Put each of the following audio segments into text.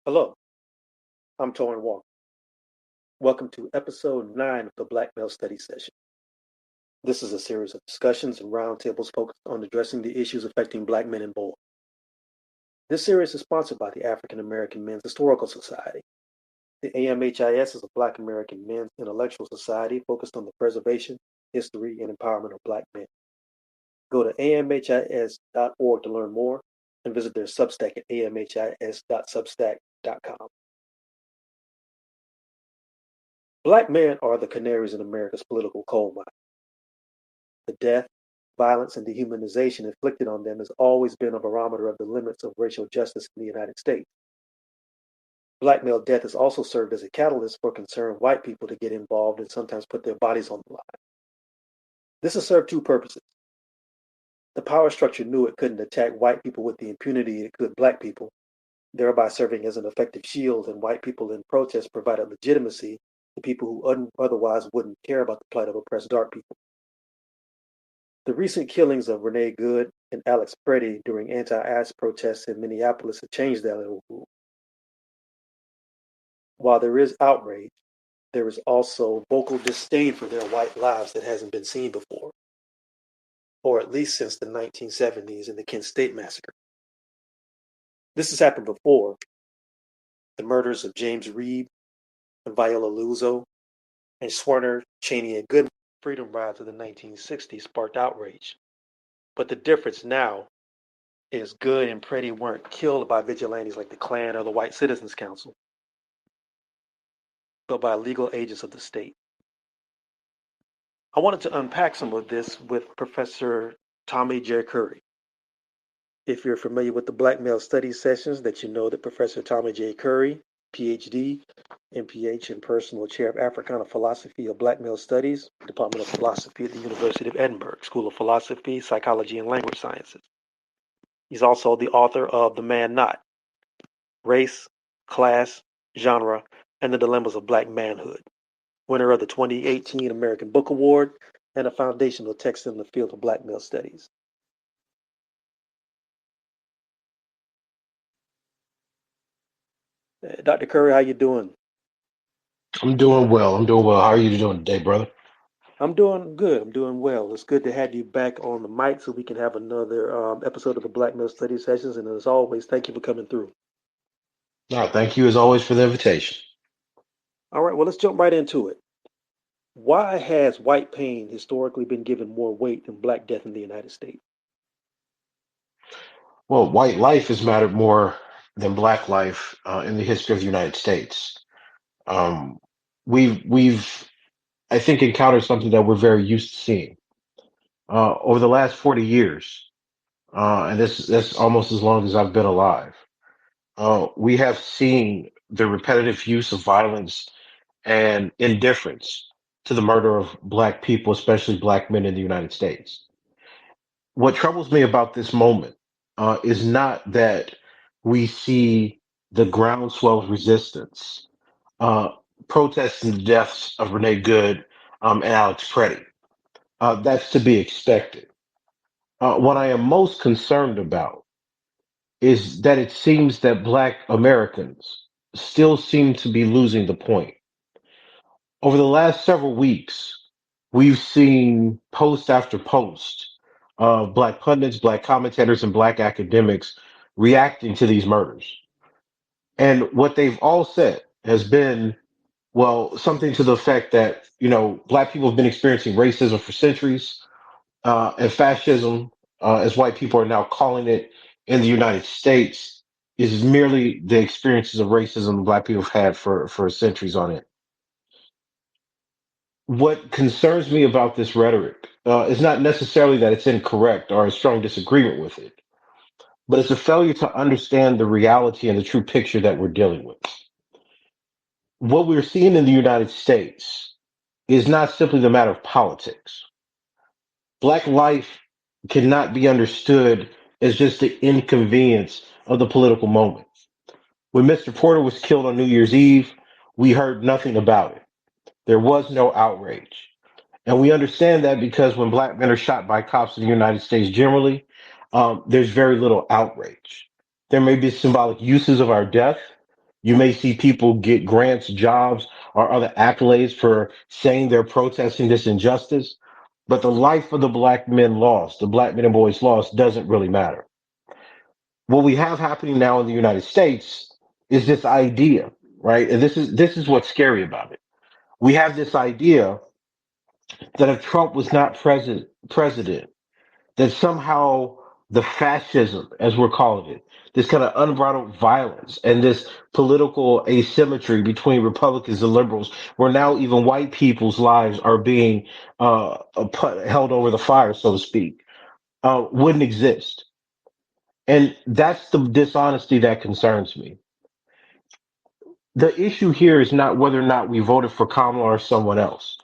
Hello, I'm Torraine Walker. Welcome to episode 9 of the Black Male Study Session. This is a series of discussions and roundtables focused on addressing the issues affecting Black men and boys. This series is sponsored by the African American Men's Historical Society. The AMHIS is a Black American men's intellectual society focused on the preservation, history, and empowerment of Black men. Go to amhis.org to learn more and visit their Substack at amhis.substack.com. Black men are the canaries in America's political coal mine. The death, violence, and dehumanization inflicted on them has always been a barometer of the limits of racial justice in the United States. Black male death has also served as a catalyst for concerned white people to get involved and sometimes put their bodies on the line. This has served two purposes. The power structure knew it couldn't attack white people with the impunity it could Black people, thereby serving as an effective shield, and white people in protest provided legitimacy to people who otherwise wouldn't care about the plight of oppressed dark people. The recent killings of Renee Goode and Alex Pretti during anti-ICE protests in Minneapolis have changed that little rule. While there is outrage, there is also vocal disdain for their white lives that hasn't been seen before, or at least since the 1970s and the Kent State Massacre. This has happened before. The murders of James Reeb and Viola Luzo and Swerner, Cheney, and Goodman freedom rides of the 1960s sparked outrage. But the difference now is Goode and Pretti weren't killed by vigilantes like the Klan or the White Citizens Council, but by legal agents of the state. I wanted to unpack some of this with Professor Tommy J. Curry. If you're familiar with the Black Male Studies sessions, that you know that Professor Tommy J. Curry, PhD, MPH, and Personal Chair of Africana Philosophy of Black Male Studies, Department of Philosophy at the University of Edinburgh, School of Philosophy, Psychology, and Language Sciences. He's also the author of The Man Not, Race, Class, Genre, and the Dilemmas of Black Manhood, winner of the 2018 American Book Award, and a foundational text in the field of Black Male Studies. Dr. Curry, how you doing? I'm doing well. I'm doing well. How are you doing today, brother? I'm doing good. I'm doing well. It's good to have you back on the mic so we can have another episode of the Black Male Study Sessions. And as always, thank you for coming through. No, thank you as always for the invitation. All right, well, let's jump right into it. Why has white pain historically been given more weight than Black death in the United States? Well, white life has mattered more than black life in the history of the United States. Um, we've I think encountered something that we're very used to seeing over the last 40 years, and that's almost as long as I've been alive. We have seen the repetitive use of violence and indifference to the murder of black people, especially black men in the United States. What troubles me about this moment is not that we see the groundswell of resistance, uh, protesting the deaths of Renee Goode and Alex Pretti. That's to be expected. What I am most concerned about is that it seems that Black Americans still seem to be losing the point. Over the last several weeks, we've seen post after post of Black pundits, Black commentators, and Black academics reacting to these murders. And what they've all said has been, well, something to the effect that, Black people have been experiencing racism for centuries, and fascism, as white people are now calling it in the United States, is merely the experiences of racism Black people have had for centuries on it. What concerns me about this rhetoric is not necessarily that it's incorrect or a strong disagreement with it, but it's a failure to understand the reality and the true picture that we're dealing with. What we're seeing in the United States is not simply the matter of politics. Black life cannot be understood as just the inconvenience of the political moment. When Mr. Porter was killed on New Year's Eve, we heard nothing about it. There was no outrage. And we understand that because when black men are shot by cops in the United States generally, there's very little outrage. There may be symbolic uses of our death, You may see people get grants, jobs, or other accolades for saying they're protesting this injustice. But the life of the black men lost, the black men and boys lost, doesn't really matter. What we have happening now in the United States is this idea, right? And this is what's scary about it. We have this idea that if Trump was not president, that somehow the fascism, as we're calling it, this kind of unbridled violence and this political asymmetry between Republicans and liberals, where now even white people's lives are being held over the fire, so to speak, wouldn't exist. And that's the dishonesty that concerns me. The issue here is not whether or not we voted for Kamala or someone else.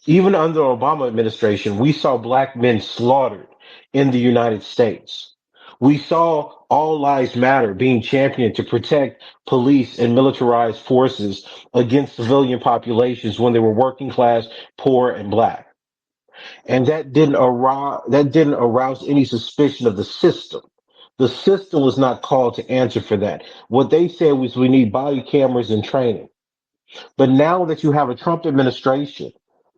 Even under the Obama administration, we saw black men slaughtered in the United States. We saw all lives matter being championed to protect police and militarized forces against civilian populations when they were working class, poor, and black. And that didn't arouse any suspicion of the system. The system was not called to answer for that. What they said was we need body cameras and training. But now that you have a Trump administration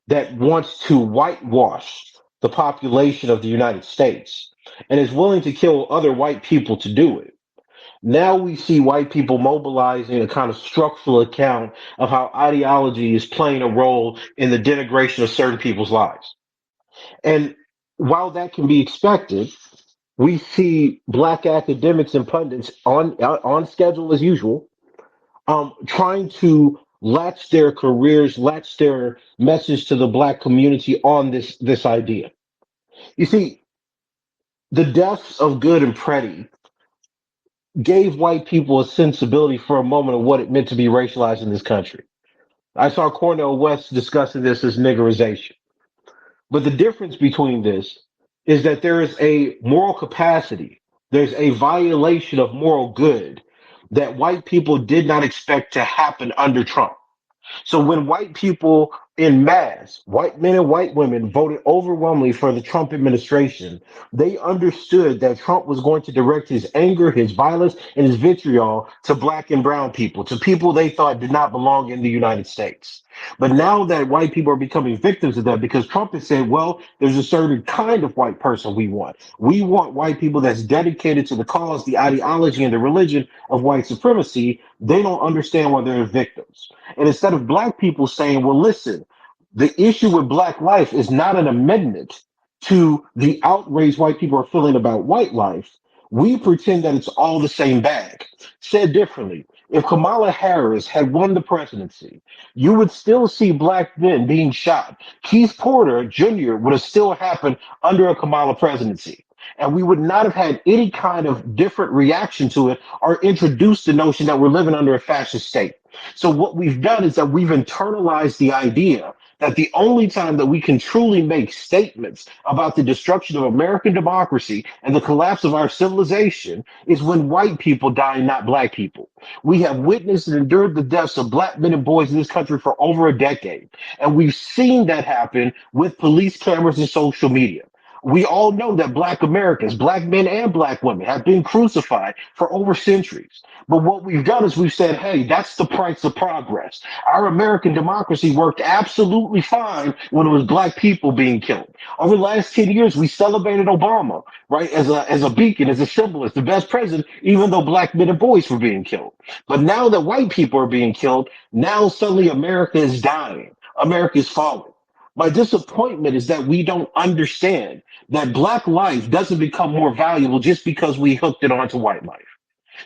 that wants to whitewash the population of the United States and is willing to kill other white people to do it, now we see white people mobilizing a kind of structural account of how ideology is playing a role in the denigration of certain people's lives. And while that can be expected, we see black academics and pundits on schedule as usual, trying to latch their careers, latch their message to the black community on this idea. You see, the deaths of Good and Pretti gave white people a sensibility for a moment of what it meant to be racialized in this country. I saw Cornel West discussing this as niggerization. But the difference between this is that there is a moral capacity, there's a violation of moral good that white people did not expect to happen under Trump. So when white people in mass, white men and white women, voted overwhelmingly for the Trump administration, they understood that Trump was going to direct his anger, his violence, and his vitriol to black and brown people, to people they thought did not belong in the United States. But now that white people are becoming victims of that because Trump has said, well, there's a certain kind of white person we want. We want white people that's dedicated to the cause, the ideology, and the religion of white supremacy. They don't understand why they're victims. And instead of black people saying, well, listen, the issue with black life is not an amendment to the outrage white people are feeling about white life, we pretend that it's all the same bag. Said differently, if Kamala Harris had won the presidency, you would still see black men being shot. Keith Porter Jr. would have still happened under a Kamala presidency. And we would not have had any kind of different reaction to it or introduced the notion that we're living under a fascist state. So what we've done is that we've internalized the idea that the only time that we can truly make statements about the destruction of American democracy and the collapse of our civilization is when white people die, not black people. We have witnessed and endured the deaths of black men and boys in this country for over a decade. And we've seen that happen with police cameras and social media. We all know that black Americans, black men and black women, have been crucified for over centuries. But what we've done is we've said, hey, that's the price of progress. Our American democracy worked absolutely fine when it was black people being killed. Over the last 10 years, we celebrated Obama, right, as a beacon, as a symbol, as the best president, even though black men and boys were being killed. But now that white people are being killed, now suddenly America is dying. America is falling. My disappointment is that we don't understand that black life doesn't become more valuable just because we hooked it onto white life.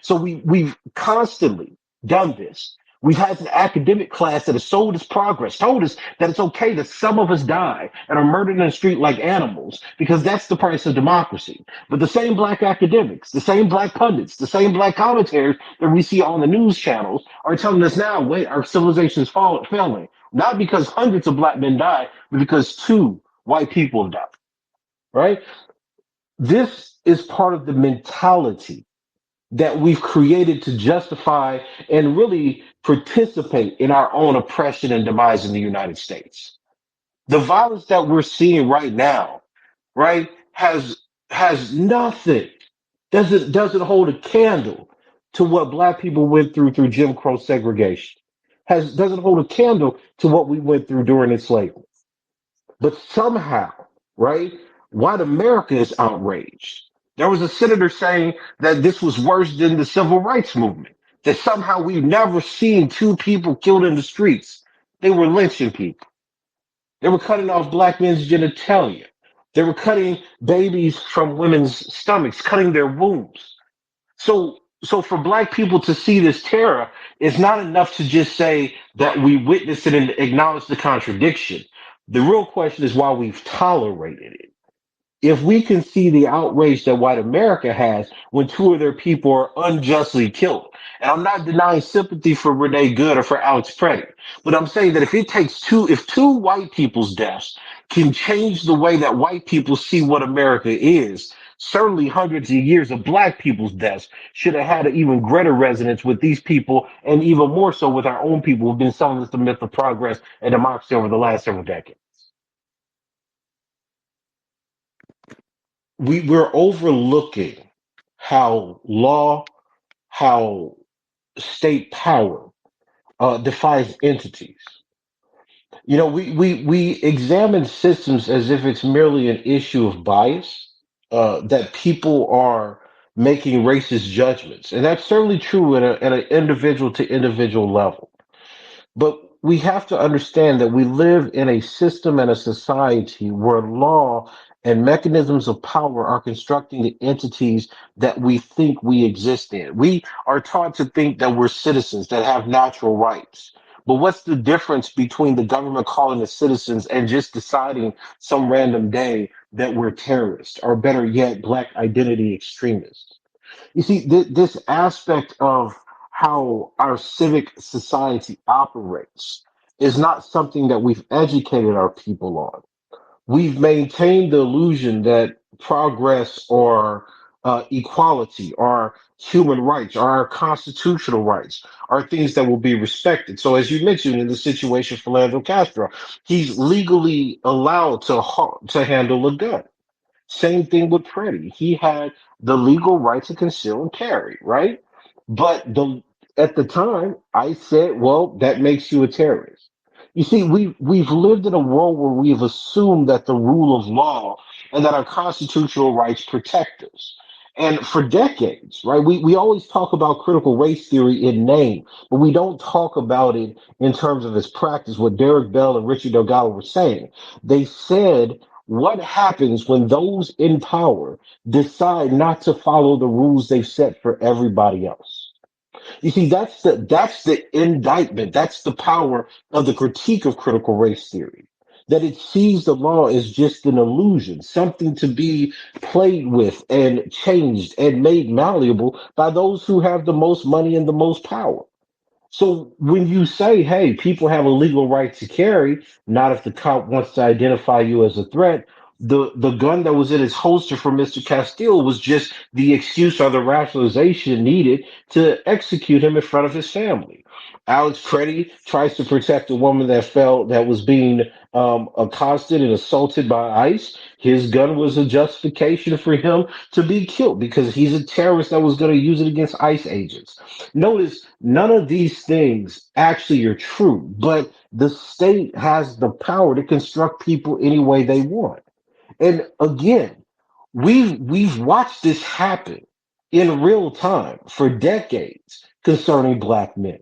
So we've constantly done this. We've had an academic class that has sold us progress, told us that it's okay that some of us die and are murdered in the street like animals because that's the price of democracy. But the same black academics, the same black pundits, the same black commentators that we see on the news channels are telling us now, wait, our civilization is failing. Not because hundreds of black men died, but because two white people died, right? This is part of the mentality that we've created to justify and really participate in our own oppression and demise in the United States. The violence that we're seeing right now, right, has nothing, doesn't hold a candle to what black people went through Jim Crow segregation. Doesn't hold a candle to what we went through during enslavement. But somehow, right, white America is outraged. There was a senator saying that this was worse than the civil rights movement, that somehow we've never seen two people killed in the streets. They were lynching people. They were cutting off black men's genitalia. They were cutting babies from women's stomachs, cutting their wombs. So for black people to see this terror, it's not enough to just say that we witnessed it and acknowledge the contradiction. The real question is why we've tolerated it. If we can see the outrage that white America has when two of their people are unjustly killed, and I'm not denying sympathy for Renee Goode or for Alex Pretti, but I'm saying that if two white people's deaths can change the way that white people see what America is, certainly hundreds of years of black people's deaths should have had an even greater resonance with these people, and even more so with our own people who've been selling us the myth of progress and democracy over the last several decades. We're overlooking how law, how state power defies entities. We examine systems as if it's merely an issue of bias, that people are making racist judgments. And that's certainly true at an individual to individual level. But we have to understand that we live in a system and a society where law and mechanisms of power are constructing the entities that we think we exist in. We are taught to think that we're citizens that have natural rights. But what's the difference between the government calling us citizens and just deciding some random day that we're terrorists, or better yet, black identity extremists? You see, this aspect of how our civic society operates is not something that we've educated our people on. We've maintained the illusion that progress or equality or human rights or our constitutional rights are things that will be respected. So, as you mentioned in the situation for Philando Castro, he's legally allowed to handle a gun. Same thing with Pretti. He had the legal right to conceal and carry, right? But at the time, I said, well, that makes you a terrorist. You see, we've lived in a world where we've assumed that the rule of law and that our constitutional rights protect us. And for decades, right, we always talk about critical race theory in name, but we don't talk about it in terms of its practice. What Derek Bell and Richie Delgado were saying, they said, what happens when those in power decide not to follow the rules they've set for everybody else? You see, that's the indictment. That's the power of the critique of critical race theory. That it sees the law as just an illusion, something to be played with and changed and made malleable by those who have the most money and the most power. So when you say, hey, people have a legal right to carry, not if the cop wants to identify you as a threat, the gun that was in his holster for Mr. Castile was just the excuse or the rationalization needed to execute him in front of his family. Alex Pretti tries to protect a woman that was being accosted and assaulted by ICE. His gun was a justification for him to be killed because he's a terrorist that was going to use it against ICE agents. Notice none of these things actually are true, but the state has the power to construct people any way they want. And again, we've watched this happen in real time for decades concerning black men.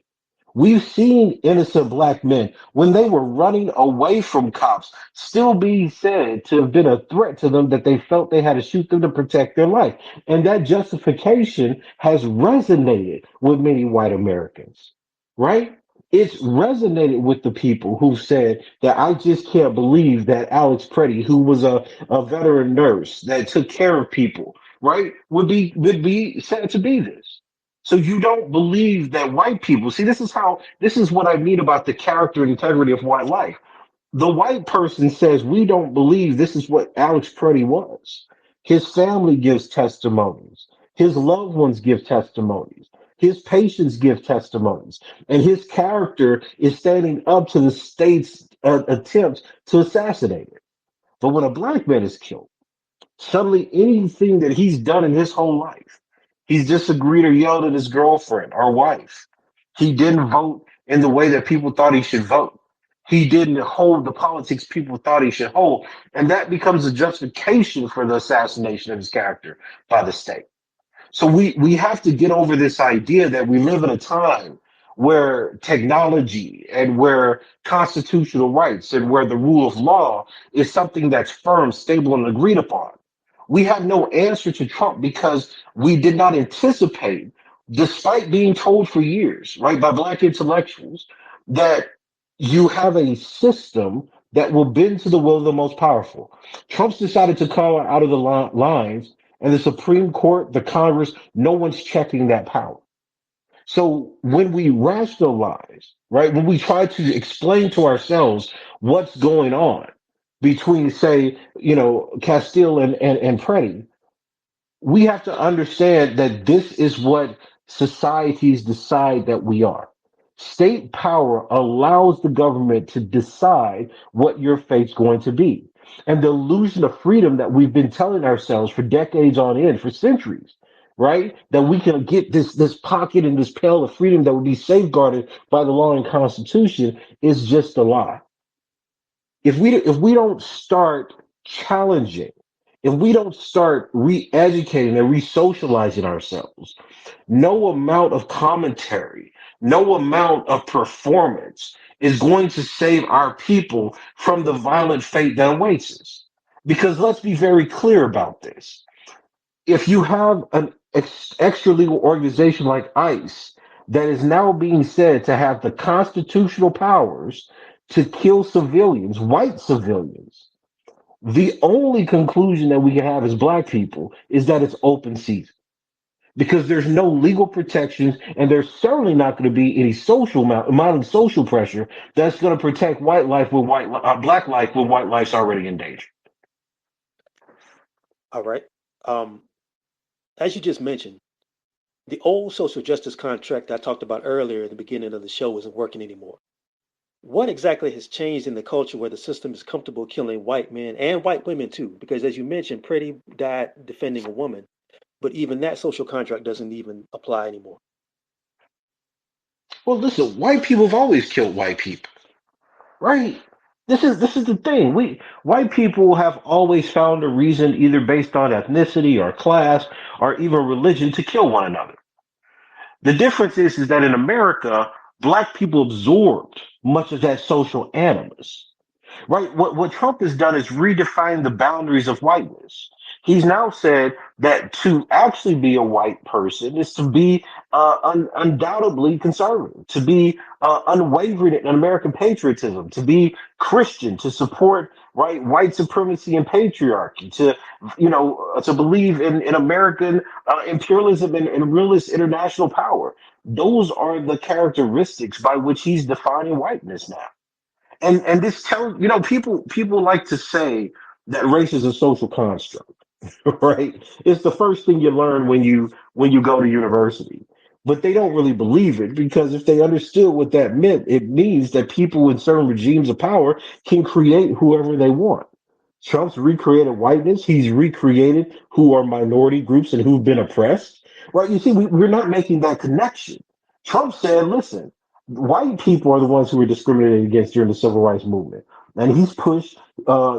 We've seen innocent black men when they were running away from cops still being said to have been a threat to them that they felt they had to shoot them to protect their life. And that justification has resonated with many white Americans, right? It's resonated with the people who've said that I just can't believe that Alex Pretti, who was a veteran nurse that took care of people, right, would be said to be this. So you don't believe that white people see this is what I mean about the character and integrity of white life. The white person says we don't believe this is what Alex Pretti was. His family gives testimonies. His loved ones give testimonies. His patients give testimonies. And his character is standing up to the state's attempt to assassinate it. But when a black man is killed, suddenly anything that he's done in his whole life, He's disagreed or yelled at his girlfriend or wife. He didn't vote in the way that people thought he should vote. He didn't hold the politics people thought he should hold. And that becomes a justification for the assassination of his character by the state. So we have to get over this idea that we live in a time where technology and where constitutional rights and where the rule of law is something that's firm, stable, and agreed upon. We have no answer to Trump because we did not anticipate, despite being told for years, right, by black intellectuals, that you have a system that will bend to the will of the most powerful. Trump's decided to call out of the lines, and the Supreme Court, the Congress, no one's checking that power. So when we rationalize, right, when we try to explain to ourselves what's going on between, say, Castile and Pretti, we have to understand that this is what societies decide that we are. State power allows the government to decide what your fate's going to be. And the illusion of freedom that we've been telling ourselves for decades on end, for centuries, right? That we can get this pocket and this pail of freedom that would be safeguarded by the law and constitution is just a lie. If we don't start challenging, if we don't start re-educating and re-socializing ourselves, no amount of commentary, no amount of performance is going to save our people from the violent fate that awaits us. Because let's be very clear about this. If you have an extra legal organization like ICE that is now being said to have the constitutional powers to kill civilians, white civilians, the only conclusion that we can have as black people is that it's open season because there's no legal protections and there's certainly not going to be any amount of social pressure that's going to protect white life with black life when white life's already in danger. All right. Um, as you just mentioned, the old social justice contract I talked about earlier at the beginning of the show isn't working anymore. What exactly has changed in the culture where the system is comfortable killing white men and white women too? Because as you mentioned, Pretty died defending a woman, but even that social contract doesn't even apply anymore. Well, listen, white people have always killed white people, right? This is the thing. We white people have always found a reason, either based on ethnicity or class or even religion, to kill one another. The difference is that in America, black people absorbed much of that social animus, right? What Trump has done is redefine the boundaries of whiteness. He's now said that to actually be a white person is to be undoubtedly conservative, to be unwavering in American patriotism, to be Christian, to support right white supremacy and patriarchy, to believe in American imperialism and realist international power. Those are the characteristics by which he's defining whiteness now. And this tells people like to say that race is a social construct, right? It's the first thing you learn when you go to university. But they don't really believe it because if they understood what that meant, it means that people in certain regimes of power can create whoever they want. Trump's recreated whiteness. He's recreated who are minority groups and who've been oppressed. Right? You see, we're not making that connection. Trump said, listen, white people are the ones who were discriminated against during the civil rights movement. And he's pushed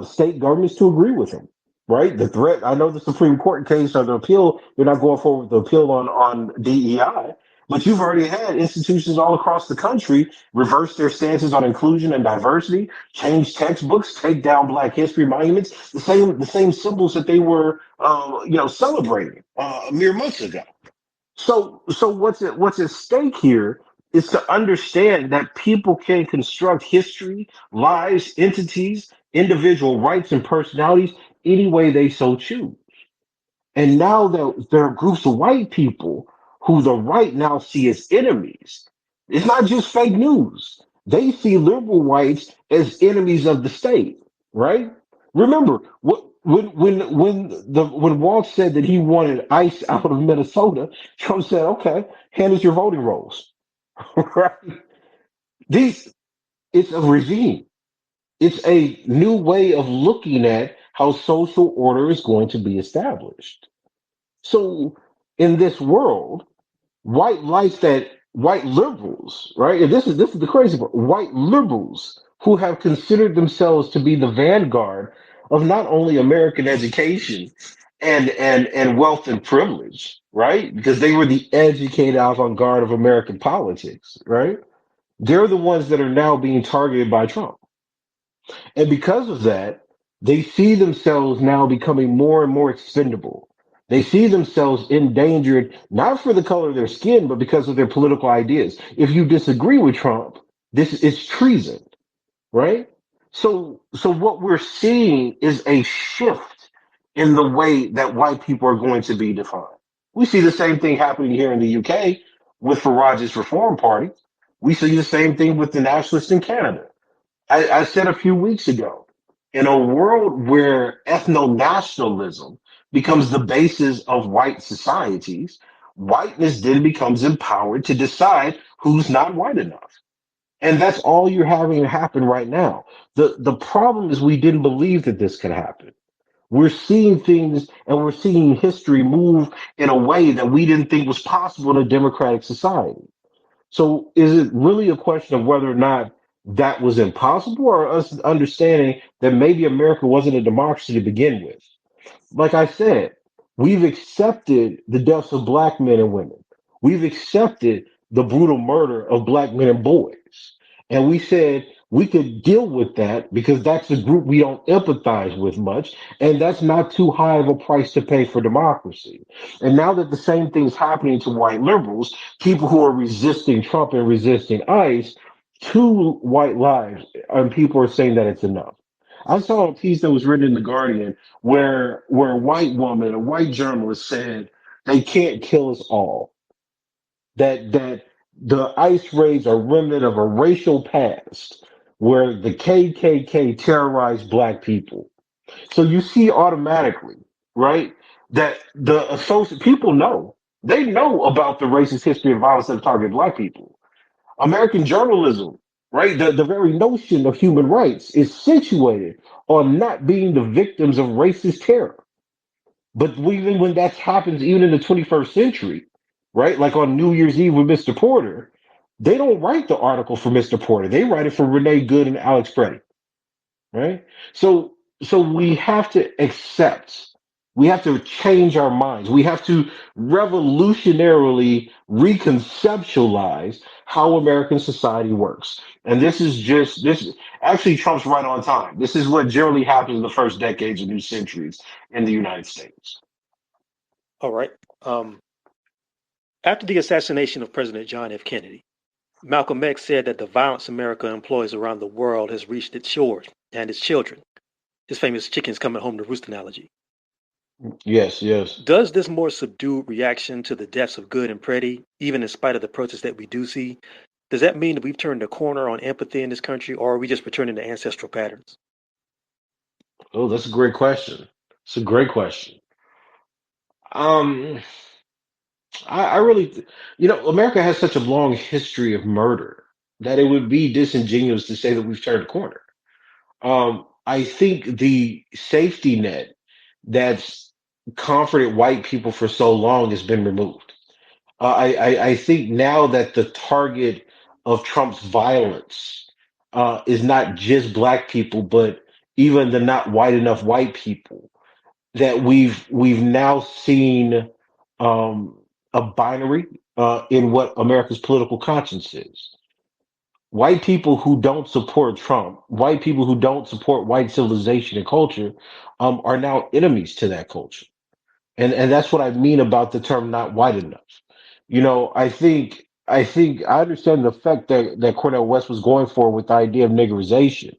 state governments to agree with him. Right? The threat, I know the Supreme Court case or the appeal, they're not going forward with the appeal on DEI, but you've already had institutions all across the country reverse their stances on inclusion and diversity, change textbooks, take down Black History monuments, the same symbols that they were, celebrating mere months ago. So what's at stake here is to understand that people can construct history, lives, entities, individual rights, and personalities any way they so choose. And now that there are groups of white people who the right now see as enemies, it's not just fake news. They see liberal whites as enemies of the state, right? Remember what when Walt said that he wanted ICE out of Minnesota, Trump said, "Okay, hand us your voting rolls." Right? These it's a regime. It's a new way of looking at how social order is going to be established. So in this world, white life that white liberals, right? And this is the crazy part. White liberals who have considered themselves to be the vanguard of not only American education and wealth and privilege, right? Because they were the educated avant-garde of American politics, right? They're the ones that are now being targeted by Trump. And because of that, they see themselves now becoming more and more expendable. They see themselves endangered, not for the color of their skin, but because of their political ideas. If you disagree with Trump, this is treason, right? So what we're seeing is a shift in the way that white people are going to be defined. We see the same thing happening here in the UK with Farage's Reform Party. We see the same thing with the nationalists in Canada. I said a few weeks ago, in a world where ethno-nationalism becomes the basis of white societies, whiteness then becomes empowered to decide who's not white enough. And that's all you're having happen right now. The problem is we didn't believe that this could happen. We're seeing things and we're seeing history move in a way that we didn't think was possible in a democratic society. So is it really a question of whether or not that was impossible or us understanding that maybe America wasn't a democracy to begin with? Like I said, we've accepted the deaths of black men and women. We've accepted the brutal murder of black men and boys. And we said we could deal with that because that's a group we don't empathize with much. And that's not too high of a price to pay for democracy. And now that the same thing's happening to white liberals, people who are resisting Trump and resisting ICE, two white lives, and people are saying that it's enough. I saw a piece that was written in The Guardian where a white woman, a white journalist said they can't kill us all. That the ICE raids are remnant of a racial past where the KKK terrorized black people. So you see automatically, right, that the associate people know. They know about the racist history of violence that targeted black people. American journalism, right? The very notion of human rights is situated on not being the victims of racist terror. But even when that happens, even in the 21st century, right? Like on New Year's Eve with Mr. Porter, they don't write the article for Mr. Porter. They write it for Renee Goode and Alex Pretti, right? So we have to accept, we have to change our minds. We have to revolutionarily reconceptualize how American society works. And this is just this actually Trump's right on time. This is what generally happens in the first decades of new centuries in the United States. All right. Um, After the assassination of President John F. Kennedy, Malcolm X said that the violence America employs around the world has reached its shores and its children. His famous chickens coming home to roost analogy. Yes, yes. Does this more subdued reaction to the deaths of Good and Pretti, even in spite of the protests that we do see, does that mean that we've turned a corner on empathy in this country, or are we just returning to ancestral patterns? Oh, that's a great question. It's a great question. Um, I really, America has such a long history of murder that it would be disingenuous to say that we've turned a corner. I think the safety net that's comforted white people for so long has been removed. I think now that the target of Trump's violence is not just black people, but even the not white enough white people, that we've now seen um, a binary in what America's political conscience is. White people who don't support Trump, white people who don't support white civilization and culture, are now enemies to that culture. And that's what I mean about the term not white enough. I think I understand the effect that Cornel West was going for with the idea of niggerization,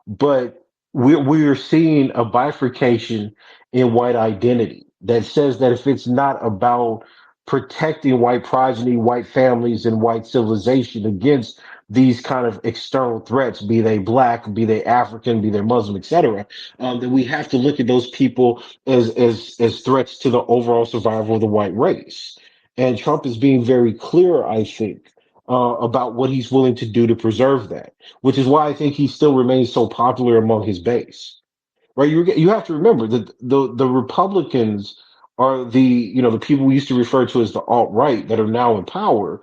but we're seeing a bifurcation in white identity that says that if it's not about protecting white progeny, white families, and white civilization against these kind of external threats, be they black, be they African, be they Muslim, etc., then we have to look at those people as threats to the overall survival of the white race. And Trump is being very clear, I think, about what he's willing to do to preserve that, which is why I think he still remains so popular among his base. Right? You have to remember that the Republicans are the people we used to refer to as the alt-right that are now in power,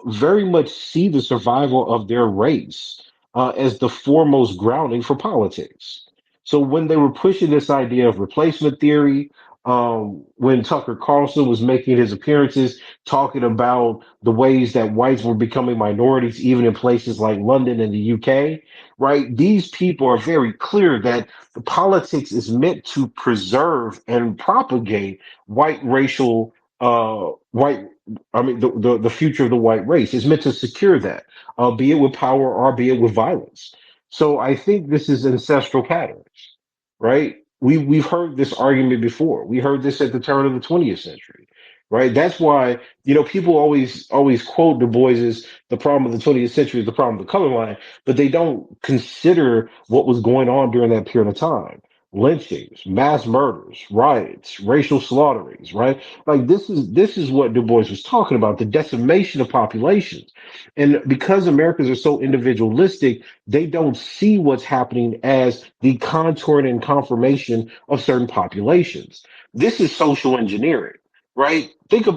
very much see the survival of their race as the foremost grounding for politics. So when they were pushing this idea of replacement theory, when Tucker Carlson was making his appearances, talking about the ways that whites were becoming minorities, even in places like London and the UK, right? These people are very clear that the politics is meant to preserve and propagate white racial, white, I mean, the future of the white race is meant to secure that, be it with power or be it with violence. So I think this is ancestral patterns, right? We've heard this argument before. We heard this at the turn of the 20th century, right? That's why, people always quote Du Bois as the problem of the 20th century is the problem of the color line, but they don't consider what was going on during that period of time. Lynchings, mass murders, riots, racial slaughterings, right? Like this is what Du Bois was talking about, the decimation of populations. And because Americans are so individualistic, they don't see what's happening as the contouring and confirmation of certain populations. This is social engineering, right?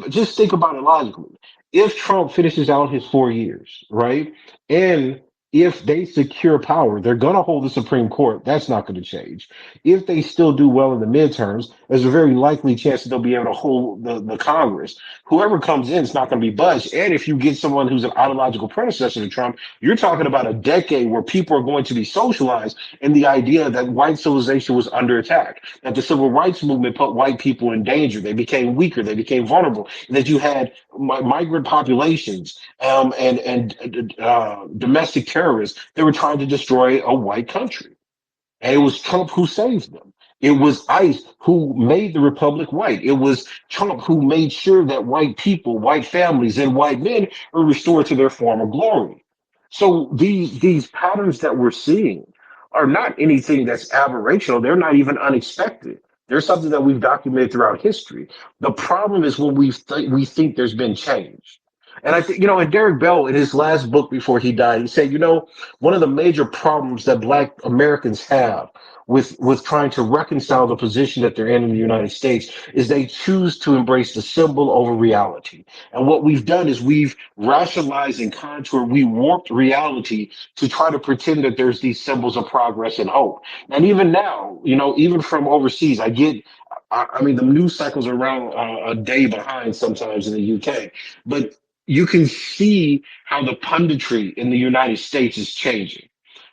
Just think about it logically. If Trump finishes out his 4 years, right? And if they secure power, they're going to hold the Supreme Court. That's not going to change. If they still do well in the midterms, there's a very likely chance that they'll be able to hold the Congress. Whoever comes in is not going to be budged. And if you get someone who's an ideological predecessor to Trump, you're talking about a decade where people are going to be socialized in the idea that white civilization was under attack, that the civil rights movement put white people in danger. They became weaker, they became vulnerable, and that you had migrant populations and domestic terrorists that were trying to destroy a white country. And it was Trump who saved them. It was ICE who made the republic white. It was Trump who made sure that white people, white families, and white men were restored to their former glory. So these patterns that we're seeing are not anything that's aberrational. They're not even unexpected. They're something that we've documented throughout history. The problem is when we think there's been change. And I think, and Derek Bell, in his last book before he died, he said, one of the major problems that Black Americans have with trying to reconcile the position that they're in the United States is they choose to embrace the symbol over reality. And what we've done is we've rationalized and contoured, we warped reality to try to pretend that there's these symbols of progress and hope. And even now, even from overseas, I mean, the news cycles are around a day behind sometimes in the UK, but you can see how the punditry in the United States is changing,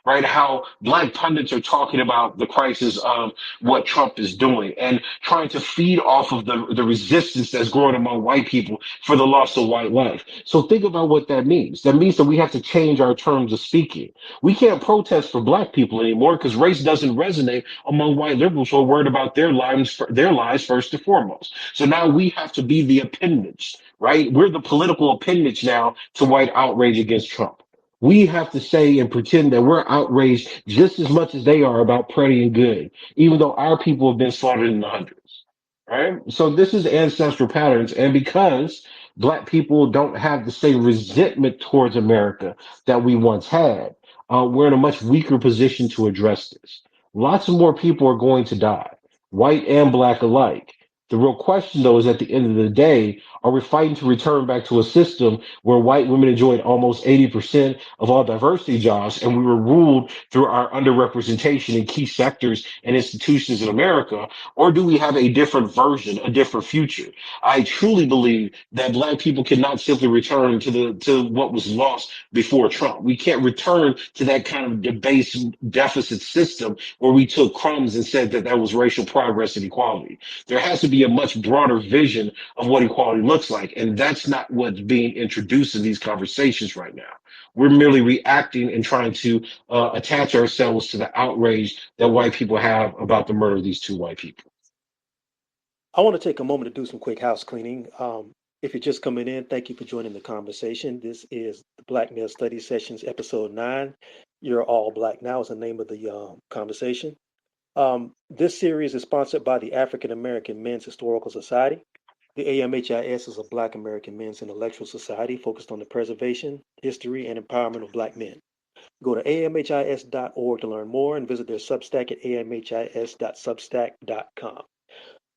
right? How Black pundits are talking about the crisis of what Trump is doing and trying to feed off of the resistance that's growing among white people for the loss of white life. So think about what that means. That means that we have to change our terms of speaking. We can't protest for Black people anymore because race doesn't resonate among white liberals who are worried about their lives first and foremost. So now we have to be the appendage, right? We're the political appendage now to white outrage against Trump. We have to say and pretend that we're outraged just as much as they are about Pretti and Goode, even though our people have been slaughtered in the hundreds. Right? So this is ancestral patterns. And because Black people don't have the same resentment towards America that we once had, we're in a much weaker position to address this. Lots of more people are going to die, white and Black alike. The real question, though, is at the end of the day, are we fighting to return back to a system where white women enjoyed almost 80% of all diversity jobs and we were ruled through our underrepresentation in key sectors and institutions in America? Or do we have a different version, a different future? I truly believe that Black people cannot simply return to what was lost before Trump. We can't return to that kind of debased deficit system where we took crumbs and said that that was racial progress and equality. There has to be a much broader vision of what equality looks like. And that's not what's being introduced in these conversations right now. We're merely reacting and trying to attach ourselves to the outrage that white people have about the murder of these two white people. I want to take a moment to do some quick house cleaning. If you're just coming in, thank you for joining the conversation. This is the Black Male Study Sessions, episode 9. You're All Black Now is the name of the conversation. This series is sponsored by the African American Men's Historical Society. The AMHIS is a Black American Men's Intellectual Society focused on the preservation, history, and empowerment of Black men. Go to amhis.org to learn more and visit their Substack at amhis.substack.com.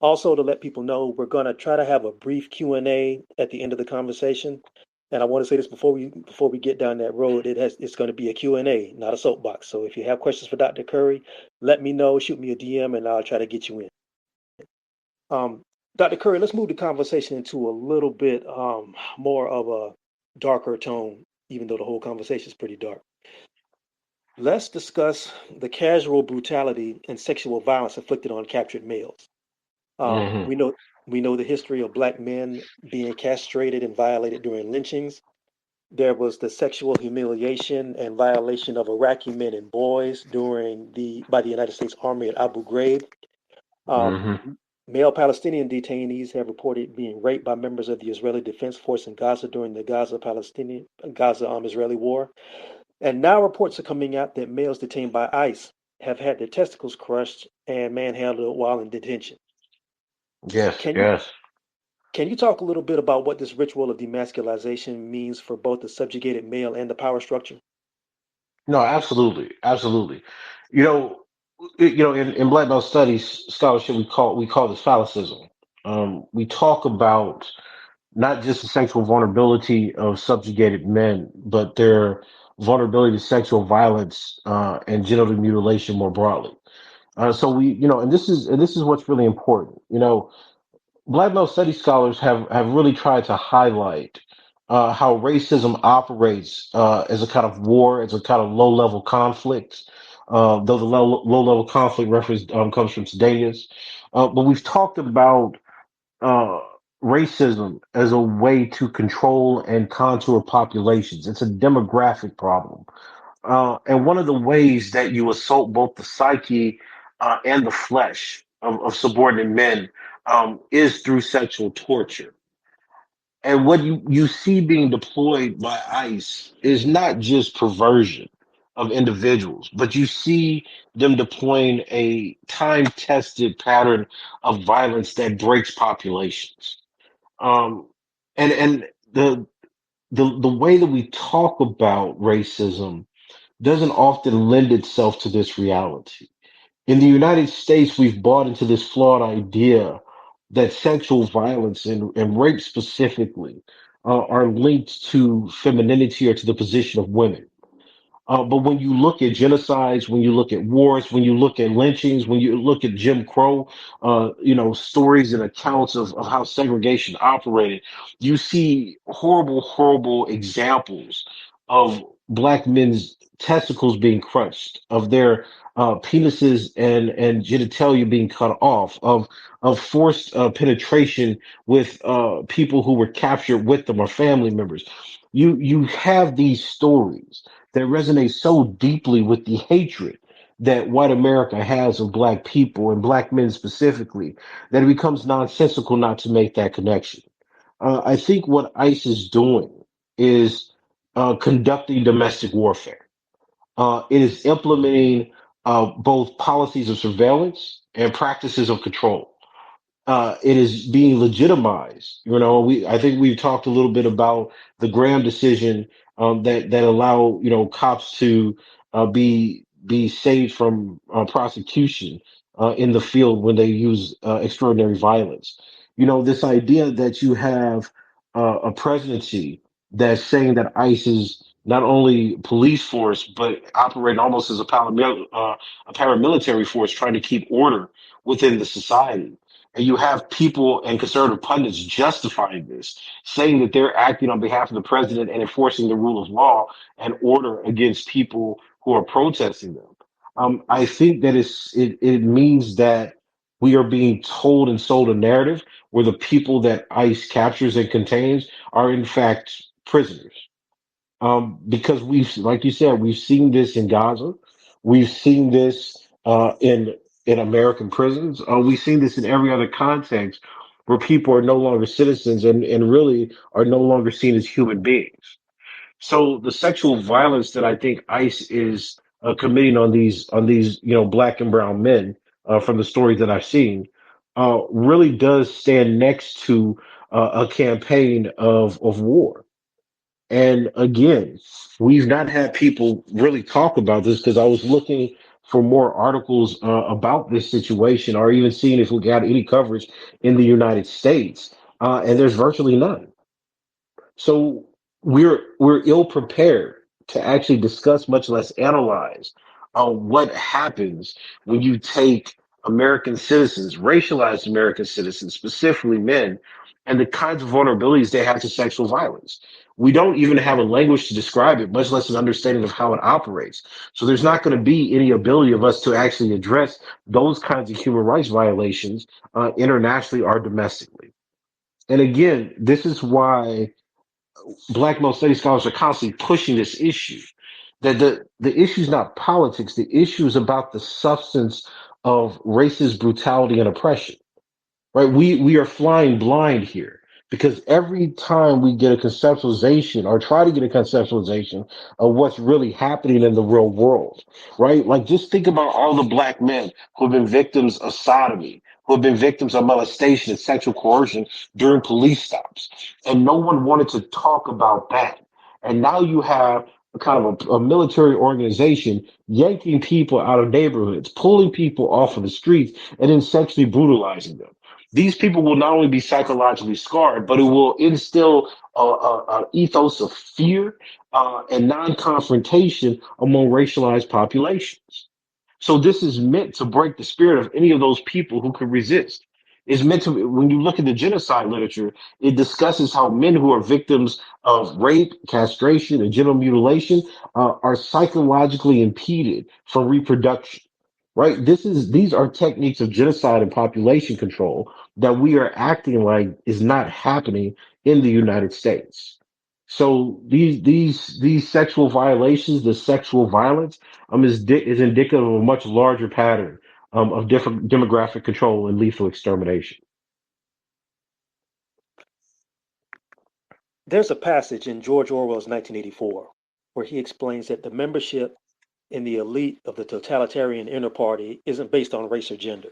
Also, to let people know, we're going to try to have a brief Q&A at the end of the conversation. And I want to say this before we get down that road, it's going to be a Q&A, not a soapbox. So if you have questions for Dr. Curry, let me know, shoot me a DM, and I'll try to get you in. Um, Dr. Curry, let's move the conversation into a little bit more of a darker tone, even though the whole conversation is pretty dark. Let's discuss the casual brutality and sexual violence inflicted on captured males. Um, Hmm. we know we know the history of black men being castrated and violated during lynchings. There was the sexual humiliation and violation of Iraqi men and boys during the by the United States Army at Abu Ghraib. Um, Hmm. Male Palestinian detainees have reported being raped by members of the Israeli Defense Force in Gaza during the Gaza Israeli war. And now reports are coming out that males detained by ICE have had their testicles crushed and manhandled while in detention. Yes, Can you yes. can you talk a little bit about what this ritual of demasculization means for both the subjugated male and the power structure? No, absolutely, absolutely. You know, in black belt studies scholarship, we call this phallicism. We talk about not just the sexual vulnerability of subjugated men, but their vulnerability to sexual violence and genital mutilation more broadly. So and this is what's really important. Black male study scholars have really tried to highlight how racism operates as a kind of war, as a kind of low level conflict. Though the low level conflict reference comes from Sudanese, but we've talked about uh, racism as a way to control and contour populations. It's a demographic problem. And one of the ways that you assault both the psyche and the flesh of subordinate men is through sexual torture. And what you see being deployed by ICE is not just perversion of individuals, but you see them deploying a time tested pattern of violence that breaks populations. Um, and the way that we talk about racism doesn't often lend itself to this reality. In the United States, we've bought into this flawed idea that sexual violence and rape specifically are linked to femininity or to the position of women. But when you look at genocides, when you look at wars, when you look at lynchings, when you look at Jim Crow, stories and accounts of how segregation operated, you see horrible, horrible examples of black men's testicles being crushed, of their penises and genitalia being cut off, of forced penetration with people who were captured with them or family members. You have these stories that resonates so deeply with the hatred that white America has of black people and black men specifically that it becomes nonsensical not to make that connection. I think what ICE is doing is conducting domestic warfare. It is implementing both policies of surveillance and practices of control. It is being legitimized. I think we've talked a little bit about the Graham decision that allow cops to be saved from prosecution in the field when they use extraordinary violence. This idea that you have a presidency that's saying that ICE is not only police force but operating almost as a paramilitary force trying to keep order within the society, and you have people and conservative pundits justifying this, saying that they're acting on behalf of the president and enforcing the rule of law and order against people who are protesting them. I think that it means that we are being told and sold a narrative where the people that ICE captures and contains are in fact prisoners. Because like you said, we've seen this in Gaza, we've seen this in American prisons, we've seen this in every other context where people are no longer citizens and really are no longer seen as human beings. So the sexual violence that I think ICE is committing on these black and brown men from the stories that I've seen really does stand next to a campaign of war. And again, we've not had people really talk about this because I was looking for more articles about this situation, or even seeing if we got any coverage in the United States, and there's virtually none. So we're ill prepared to actually discuss, much less analyze, what happens when you take American citizens, racialized American citizens, specifically men, and the kinds of vulnerabilities they have to sexual violence. We don't even have a language to describe it, much less an understanding of how it operates. So there's not going to be any ability of us to actually address those kinds of human rights violations internationally or domestically. And again, this is why Black male studies scholars are constantly pushing this issue. That the issue is not politics. The issue is about the substance of racist brutality and oppression, right? We are flying blind here because every time we get a conceptualization or try to get a conceptualization of what's really happening in the real world, right? Like just think about all the black men who have been victims of sodomy, who have been victims of molestation and sexual coercion during police stops, and no one wanted to talk about that. And now you have a kind of a military organization yanking people out of neighborhoods, pulling people off of the streets, and then sexually brutalizing them. These people will not only be psychologically scarred, but it will instill a ethos of fear and non-confrontation among racialized populations. So this is meant to break the spirit of any of those people who could resist. It's meant to, when you look at the genocide literature, it discusses how men who are victims of rape, castration, and genital mutilation are psychologically impeded from reproduction. Right? These are techniques of genocide and population control that we are acting like is not happening in the United States. So these sexual violations, the sexual violence, is indicative of a much larger pattern of different demographic control and lethal extermination. There's a passage in George Orwell's 1984 where he explains that the membership in the elite of the totalitarian inner party isn't based on race or gender,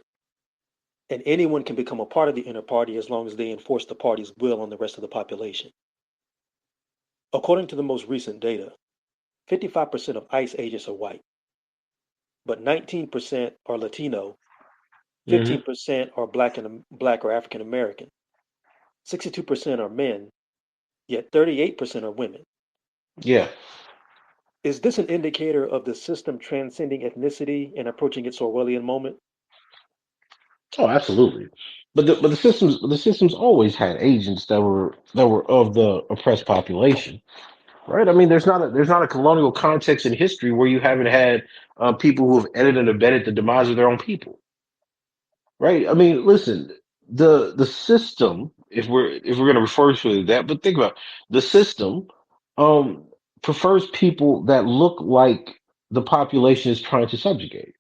and anyone can become a part of the inner party as long as they enforce the party's will on the rest of the population. According to the most recent data, 55% of ICE agents are white, but 19% are Latino, Hmm. 15% are black or African American, 62% are men, yet 38% are women. Yeah. Is this an indicator of the system transcending ethnicity and approaching its Orwellian moment? Oh, absolutely. But the systems always had agents that were of the oppressed population, right? I mean, there's not a colonial context in history where you haven't had people who have edited and abetted the demise of their own people, right? I mean, listen, the system, if we're going to refer to it that, but think about it, the system um prefers people that look like the population is trying to subjugate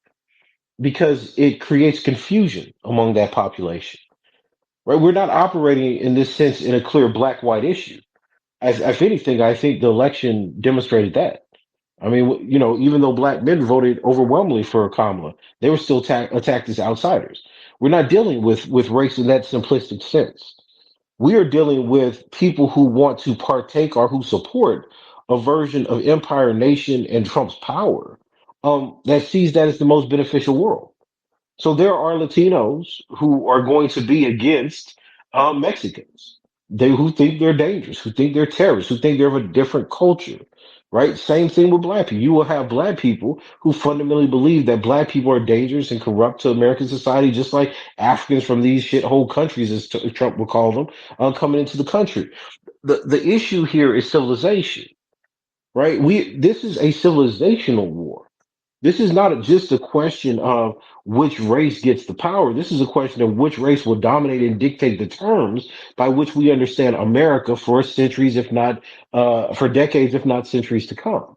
because it creates confusion among that population, right? We're not operating in this sense in a clear black white issue. As if anything, I think the election demonstrated that. I mean, even though black men voted overwhelmingly for Kamala, they were still attacked as outsiders. We're not dealing with race in that simplistic sense. We are dealing with people who want to partake or who support a version of empire nation and Trump's power that sees that as the most beneficial world. So there are Latinos who are going to be against Mexicans. They who think they're dangerous, who think they're terrorists, who think they're of a different culture. Right? Same thing with black people. You will have black people who fundamentally believe that black people are dangerous and corrupt to American society, just like Africans from these shithole countries, as Trump would call them, coming into the country. The issue here is civilization, right? This is a civilizational war. This is not just a question of which race gets the power. This is a question of which race will dominate and dictate the terms by which we understand America for centuries, if not for decades, if not centuries to come.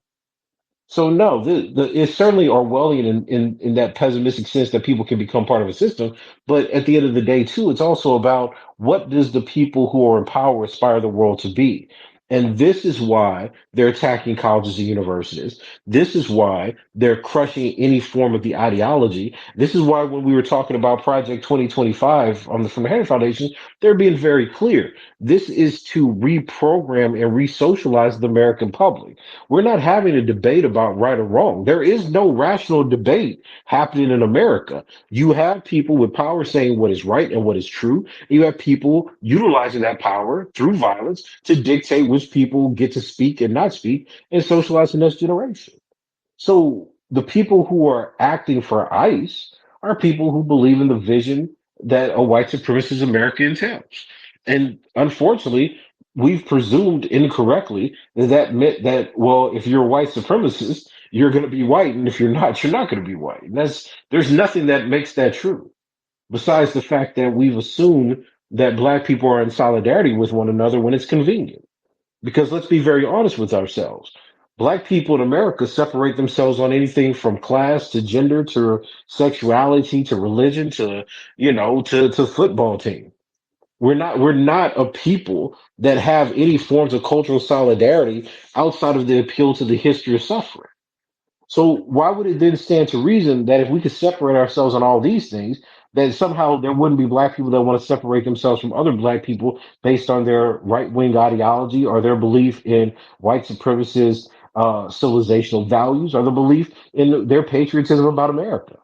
So no, it's certainly Orwellian in that pessimistic sense that people can become part of a system. But at the end of the day, too, it's also about what does the people who are in power aspire the world to be. And this is why they're attacking colleges and universities. This is why they're crushing any form of the ideology. This is why when we were talking about Project 2025 on the From the Henry Foundation, they're being very clear. This is to reprogram and re-socialize the American public. We're not having a debate about right or wrong. There is no rational debate happening in America. You have people with power saying what is right and what is true. You have people utilizing that power through violence to dictate which people get to speak and not speak and socialize the next generation. So the people who are acting for ICE are people who believe in the vision that a white supremacist America entails. And unfortunately, we've presumed incorrectly that that meant that, well, if you're a white supremacist, you're going to be white. And if you're not going to be white. And there's nothing that makes that true besides the fact that we've assumed that black people are in solidarity with one another when it's convenient. Because let's be very honest with ourselves. Black people in America separate themselves on anything from class to gender to sexuality to religion to, to football team. We're not a people that have any forms of cultural solidarity outside of the appeal to the history of suffering. So why would it then stand to reason that if we could separate ourselves on all these things, that somehow there wouldn't be black people that want to separate themselves from other black people based on their right wing ideology or their belief in white supremacist civilizational values or the belief in their patriotism about America,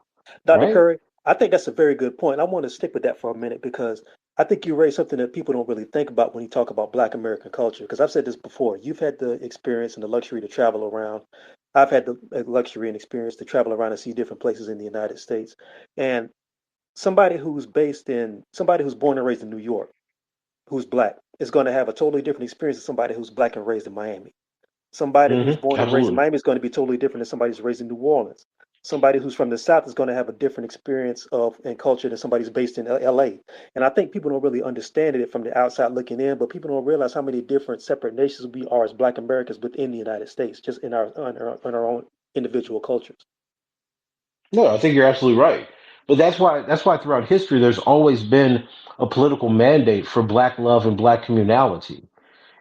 Dr. right? Curry, I think that's a very good point. I want to stick with that for a minute because I think you raised something that people don't really think about when you talk about Black American culture. Because I've said this before. You've had the experience and the luxury to travel around. I've had the luxury and experience to travel around and see different places in the United States. And somebody who's born and raised in New York, who's Black, is going to have a totally different experience than somebody who's Black and raised in Miami. Somebody who's born and raised in Absolutely. Miami is going to be totally different than somebody who's raised in New Orleans. Somebody who's from the South is going to have a different experience of and culture than somebody who's based in LA. And I think people don't really understand it from the outside looking in, but people don't realize how many different separate nations we are as Black Americans within the United States, just in our own individual cultures. No, I think you're absolutely right. But that's why throughout history there's always been a political mandate for black love and black communality.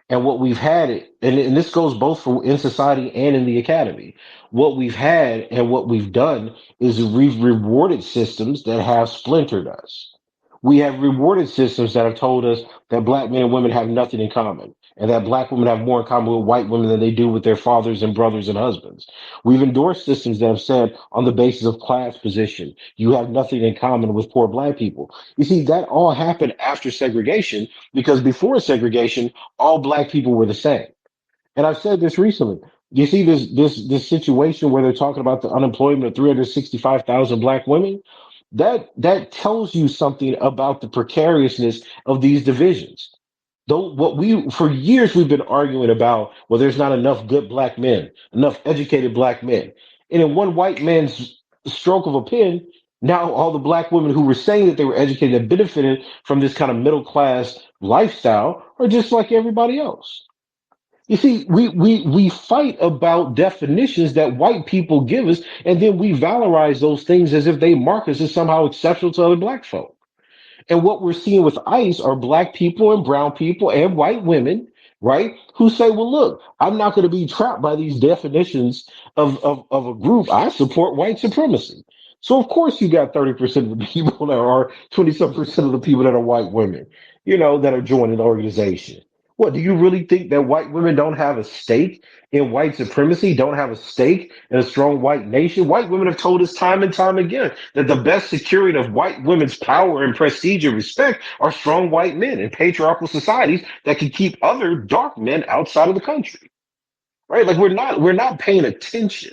And what we've had, and this goes both for in society and in the academy, what we've had and what we've done is we've rewarded systems that have splintered us. We have rewarded systems that have told us that black men and women have nothing in common, and that black women have more in common with white women than they do with their fathers and brothers and husbands. We've endorsed systems that have said, on the basis of class position, you have nothing in common with poor black people. You see, that all happened after segregation, because before segregation, all black people were the same. And I've said this recently. You see this situation where they're talking about the unemployment of 365,000 black women. That tells you something about the precariousness of these divisions. Though what we for years we've been arguing about, well, there's not enough good black men, enough educated black men. And in one white man's stroke of a pen, now all the black women who were saying that they were educated and benefited from this kind of middle class lifestyle are just like everybody else. You see, we fight about definitions that white people give us, and then we valorize those things as if they mark us as somehow exceptional to other black folk. And what we're seeing with ICE are black people and brown people and white women, right? Who say, well, look, I'm not going to be trapped by these definitions of a group. I support white supremacy. So of course you got 30% of the people that are 20 some percent of the people that are white women, that are joining the organization. What, do you really think that white women don't have a stake in white supremacy, don't have a stake in a strong white nation? White women have told us time and time again that the best securing of white women's power and prestige and respect are strong white men in patriarchal societies that can keep other dark men outside of the country. Right? Like we're not paying attention.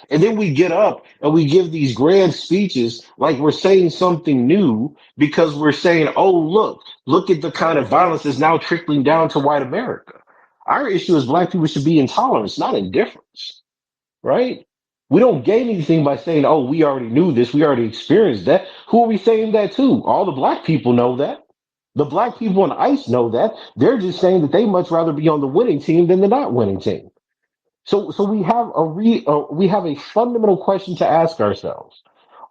And then we get up and we give these grand speeches like we're saying something new because we're saying, oh, look at the kind of violence that's now trickling down to white America. Our issue is black people should be intolerance, not indifference, right? We don't gain anything by saying, oh, we already knew this, we already experienced that. Who are we saying that to? All the black people know that. The black people on ICE know that. They're just saying that they much rather be on the winning team than the not winning team. So we have a fundamental question to ask ourselves.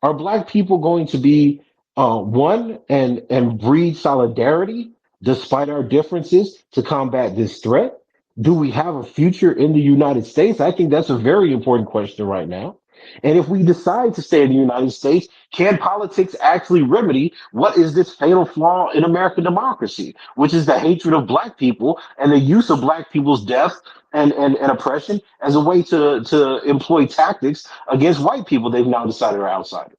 Are black people going to be one and breed solidarity despite our differences to combat this threat? Do we have a future in the United States? I think that's a very important question right now. And if we decide to stay in the United States, can politics actually remedy what is this fatal flaw in American democracy, which is the hatred of black people and the use of black people's death and oppression as a way to employ tactics against white people they've now decided are outsiders?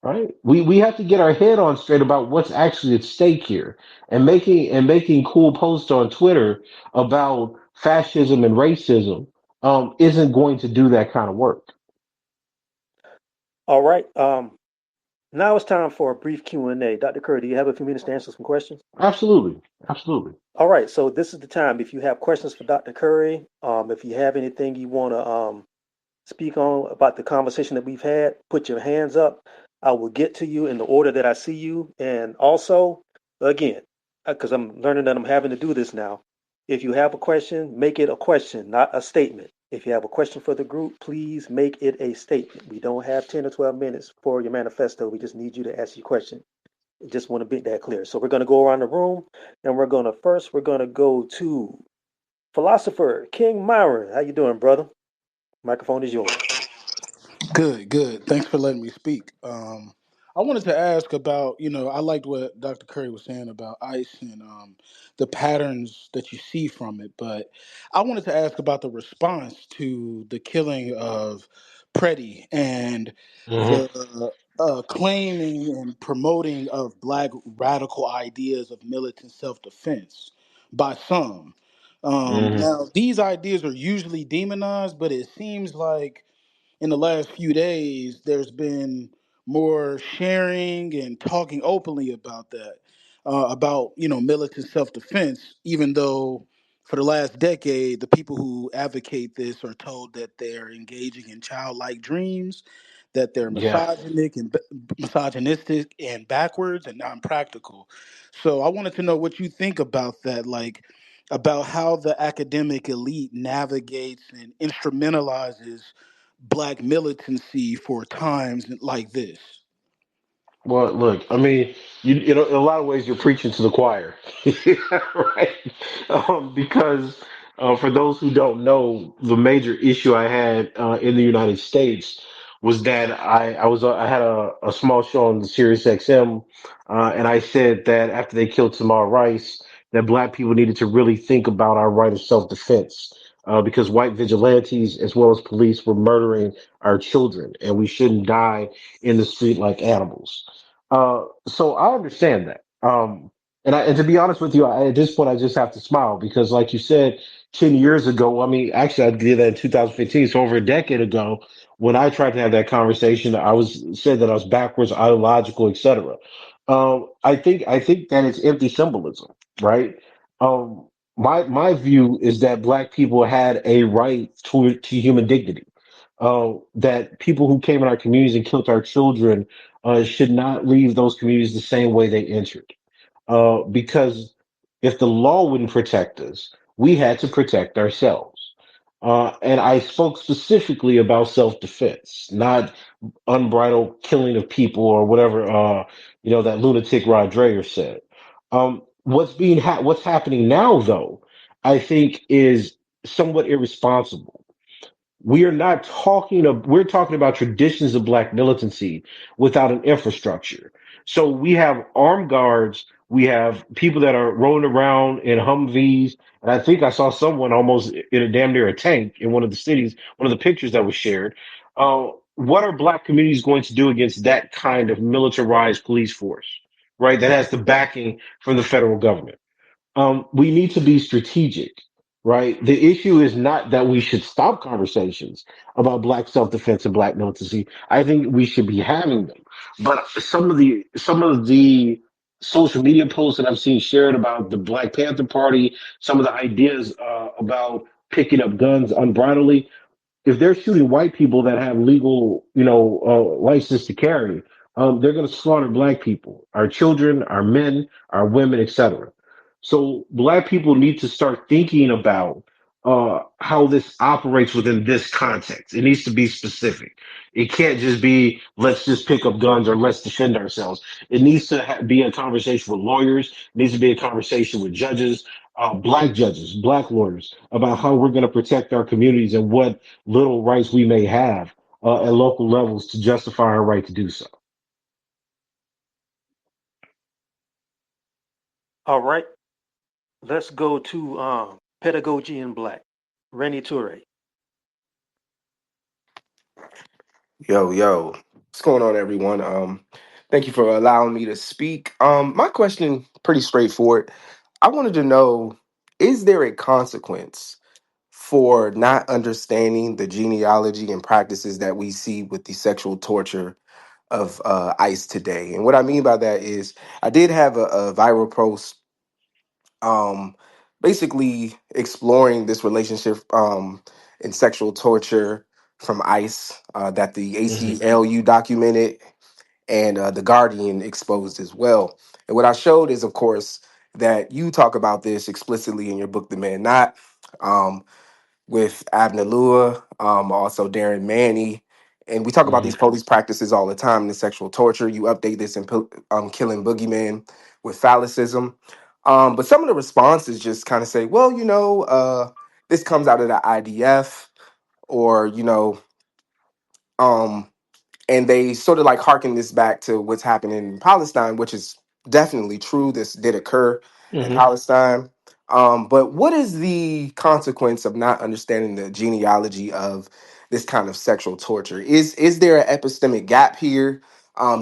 Right? We have to get our head on straight about what's actually at stake here. And making cool posts on Twitter about fascism and racism isn't going to do that kind of work. All right. Now it's time for a brief Q&A. Dr. Curry, do you have a few minutes to answer some questions? Absolutely. Absolutely. All right. So this is the time. If you have questions for Dr. Curry, if you have anything you want to speak on about the conversation that we've had, put your hands up. I will get to you in the order that I see you. And also, again, because I'm learning that I'm having to do this now, if you have a question, make it a question, not a statement. If you have a question for the group, please make it a statement. We don't have 10 or 12 minutes for your manifesto. We just need you to ask your question. I just want to make that clear. So we're going to go around the room and we're going to go to philosopher King Myron. How you doing, brother? Microphone is yours. Good, good. Thanks for letting me speak. I wanted to ask about, I liked what Dr. Curry was saying about ICE and the patterns that you see from it, but I wanted to ask about the response to the killing of Pretti and Hmm. the claiming and promoting of black radical ideas of militant self-defense by some. Hmm. Now, these ideas are usually demonized, but it seems like in the last few days, there's been more sharing and talking openly about that, about militant self-defense. Even though for the last decade, the people who advocate this are told that they're engaging in childlike dreams, that they're Yeah. misogynistic and backwards and non-practical. So I wanted to know what you think about that, like about how the academic elite navigates and instrumentalizes black militancy for times like this. Well, look, I mean, in a lot of ways, you're preaching to the choir, right? Because for those who don't know, the major issue I had in the United States was that I had a small show on the Sirius XM, and I said that after they killed Tamar Rice, that Black people needed to really think about our right of self-defense. Because white vigilantes as well as police were murdering our children, and we shouldn't die in the street like animals. So I understand that. And to be honest with you, at this point, I just have to smile because, like you said, 10 years ago, I mean, actually, I did that in 2015, so over a decade ago, when I tried to have that conversation, I was said that I was backwards, ideological, etc. I think that it's empty symbolism, right? My view is that black people had a right to human dignity. That people who came in our communities and killed our children should not leave those communities the same way they entered. Because if the law wouldn't protect us, we had to protect ourselves. And I spoke specifically about self-defense, not unbridled killing of people or whatever, that lunatic Rod Dreher said. What's happening now, though, I think is somewhat irresponsible. We're talking about traditions of black militancy without an infrastructure. So we have armed guards, we have people that are rolling around in Humvees, and I think I saw someone almost in a damn near a tank in one of the cities, one of the pictures that was shared. What are black communities going to do against that kind of militarized police force, right? That has the backing from the federal government. We need to be strategic, right? The issue is not that we should stop conversations about black self-defense and black militancy. I think we should be having them. But some of the social media posts that I've seen shared about the Black Panther Party, some of the ideas about picking up guns unbridledly, if they're shooting white people that have legal, license to carry, they're going to slaughter black people, our children, our men, our women, etc. So black people need to start thinking about how this operates within this context. It needs to be specific. It can't just be let's just pick up guns or let's defend ourselves. It needs to be a conversation with lawyers. It needs to be a conversation with judges, black judges, black lawyers about how we're going to protect our communities and what little rights we may have at local levels to justify our right to do so. All right, let's go to pedagogy in black. Rennie Toure. Yo, yo, what's going on, everyone? Thank you for allowing me to speak. My question pretty straightforward. I wanted to know, is there a consequence for not understanding the genealogy and practices that we see with the sexual torture of ICE today? And what I mean by that is, I did have a viral post, um, basically exploring this relationship in sexual torture from ICE that the Hmm. ACLU documented and the Guardian exposed as well. And what I showed is, of course, that you talk about this explicitly in your book, The Man Not, um, with Abner Lua, also Darren Manny. And we talk about Hmm. these police practices all the time, the sexual torture. You update this in Killing Boogeyman with phallicism. But some of the responses just kind of say, well, this comes out of the IDF, or, um, and they sort of like harken this back to what's happening in Palestine, which is definitely true. This did occur in Hmm. Palestine. But what is the consequence of not understanding the genealogy of this kind of sexual torture? Is there an epistemic gap here?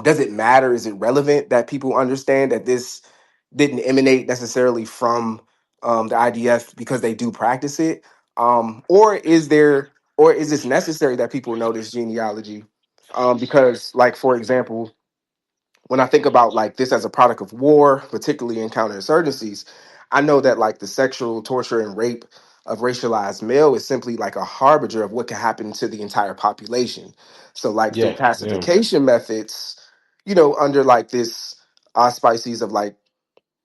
Does it matter? Is it relevant that people understand that this didn't emanate necessarily from the IDF because they do practice it? Or is this necessary that people know this genealogy? Because, like, for example, when I think about like this as a product of war, particularly in counterinsurgencies, I know that like the sexual torture and rape of racialized male is simply like a harbinger of what can happen to the entire population. So, like through Yeah, yeah, pacification methods, under like this auspices of like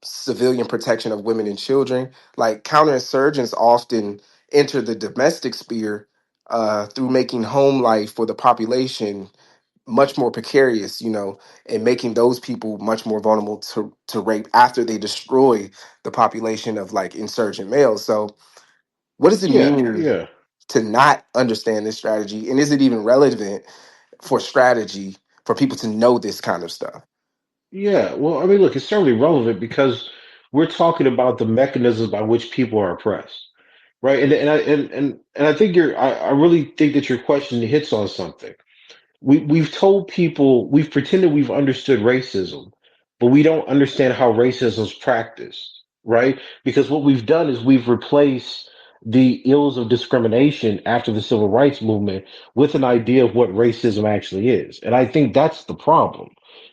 civilian protection of women and children, like counterinsurgents often enter the domestic sphere through making home life for the population much more precarious, and making those people much more vulnerable to rape after they destroy the population of like insurgent males. So, what does it yeah, mean yeah. to not understand this strategy? And is it even relevant for strategy for people to know this kind of stuff? Yeah, well, I mean, look, it's certainly relevant because we're talking about the mechanisms by which people are oppressed, right? And I think I really think that your question hits on something. We've told people we've pretended we've understood racism, but we don't understand how racism is practiced, right? Because what we've done is we've replaced the ills of discrimination after the civil rights movement with an idea of what racism actually is. And I think that's the problem.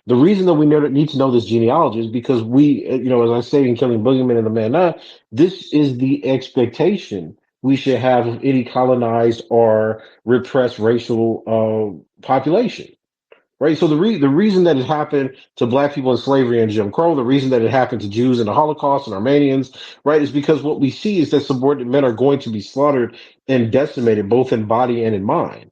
The reason that we need to know this genealogy is because we, as I say in Killing Boogeyman and the Man Not, this is the expectation we should have of any colonized or repressed racial population, right? So the reason that it happened to black people in slavery and Jim Crow, the reason that it happened to Jews in the Holocaust and Armenians, right, is because what we see is that subordinate men are going to be slaughtered and decimated both in body and in mind.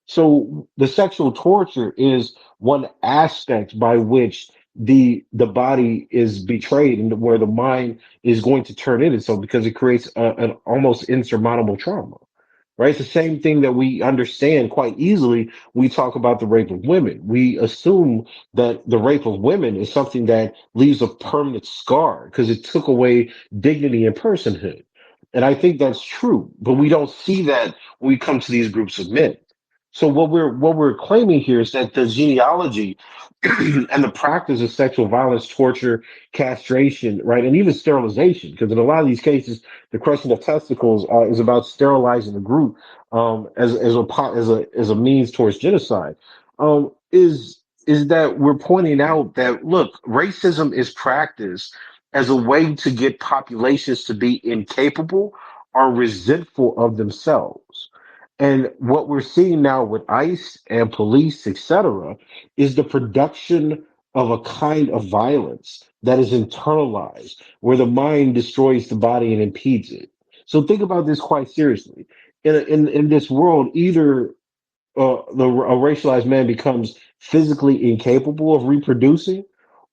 So the sexual torture is one aspect by which the body is betrayed and where the mind is going to turn in itself because it creates an almost insurmountable trauma, right? It's the same thing that we understand quite easily. We talk about the rape of women. We assume that the rape of women is something that leaves a permanent scar because it took away dignity and personhood. And I think that's true, but we don't see that when we come to these groups of men. So what we're claiming here is that the genealogy and the practice of sexual violence, torture, castration, right, and even sterilization, because in a lot of these cases, the crushing of testicles is about sterilizing the group as a means towards genocide. Is that we're pointing out that look, racism is practiced as a way to get populations to be incapable or resentful of themselves. And what we're seeing now with ICE and police, etc., is the production of a kind of violence that is internalized, where the mind destroys the body and impedes it. So think about this quite seriously. In this world, either a racialized man becomes physically incapable of reproducing,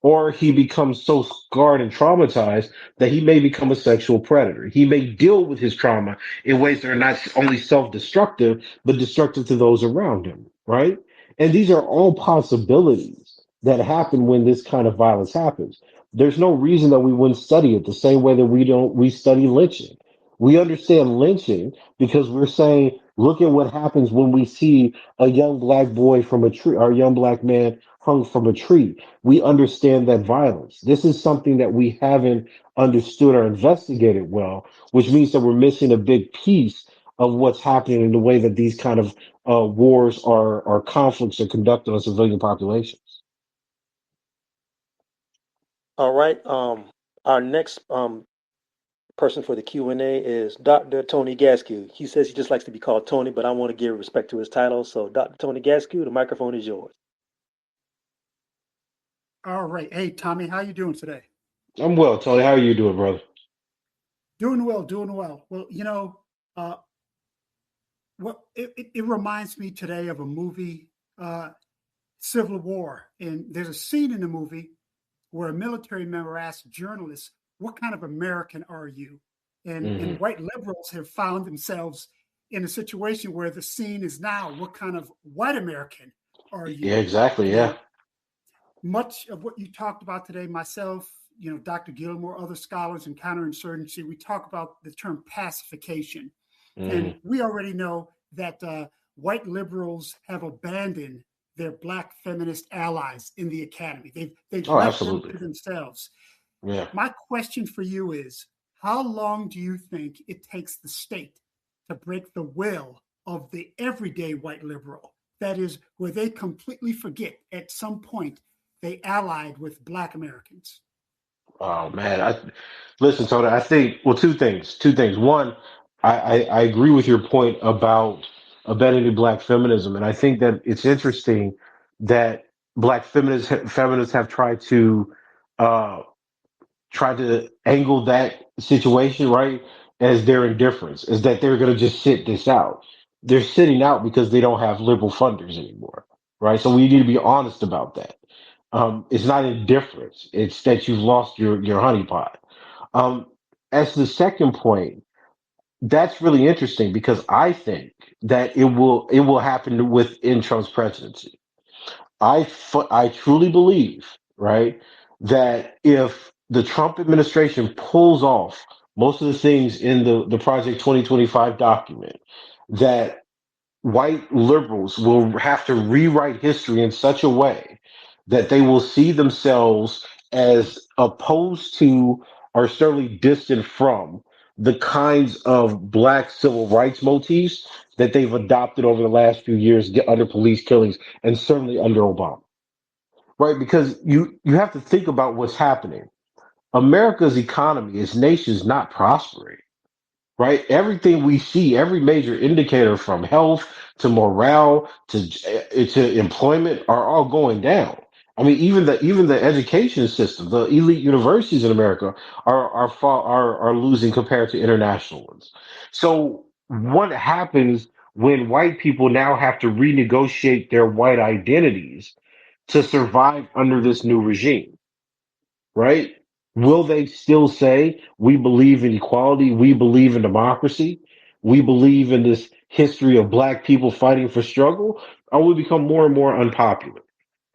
or he becomes so scarred and traumatized that he may become a sexual predator. He may deal with his trauma in ways that are not only self-destructive, but destructive to those around him, right? And these are all possibilities that happen when this kind of violence happens. There's no reason that we wouldn't study it the same way that we study lynching. We understand lynching because we're saying, look at what happens when we see a young black boy from a tree or a young black man hung from a tree. We understand that violence. This is something that we haven't understood or investigated well, which means that we're missing a big piece of what's happening in the way that these kind of wars or conflicts are conducted on civilian populations. All right. Our next person for the Q&A is Dr. Tony Gaskew. He says he just likes to be called Tony, but I want to give respect to his title. So, Dr. Tony Gaskew, the microphone is yours. All right. Hey, Tommy, how you doing today? I'm well, Tony. How are you doing, brother? Doing well, doing well. Well, it reminds me today of a movie, Civil War, and there's a scene in the movie where a military member asks journalists, "What kind of American are you?" And white liberals have found themselves in a situation where the scene is now, "What kind of white American are Yeah, you?" exactly. Yeah. And much of what you talked about today, myself, Dr. Gilmore, other scholars in counterinsurgency, we talk about the term pacification. Mm. And we already know that white liberals have abandoned their black feminist allies in the academy. They've Oh, left them absolutely. to themselves. Yeah. My question for you is, how long do you think it takes the state to break the will of the everyday white liberal? That is, where they completely forget at some point they allied with black Americans. Oh man, listen, Tony. I think two things. Two things. One, I agree with your point about abandoning black feminism, and I think that it's interesting that black feminists have uh, tried to angle that situation right as their indifference, is that they're going to just sit this out. They're sitting out because they don't have liberal funders anymore, right? So we need to be honest about that. It's not indifference. It's that you've lost your honeypot. Um, as the second point, that's really interesting because I think that it will happen within Trump's presidency. I truly believe, right, that if the Trump administration pulls off most of the things in the Project 2025 document, that white liberals will have to rewrite history in such a way that they will see themselves as opposed to or certainly distant from the kinds of black civil rights motifs that they've adopted over the last few years under police killings and certainly under Obama. Right? Because you have to think about what's happening. America's economy, its nation's not prospering, right? Everything we see, every major indicator from health to morale to employment are all going down. I mean, even the education system, the elite universities in America are losing compared to international ones. So what happens when white people now have to renegotiate their white identities to survive under this new regime? Right? Will they still say, we believe in equality, we believe in democracy, we believe in this history of black people fighting for struggle, or will become more and more unpopular?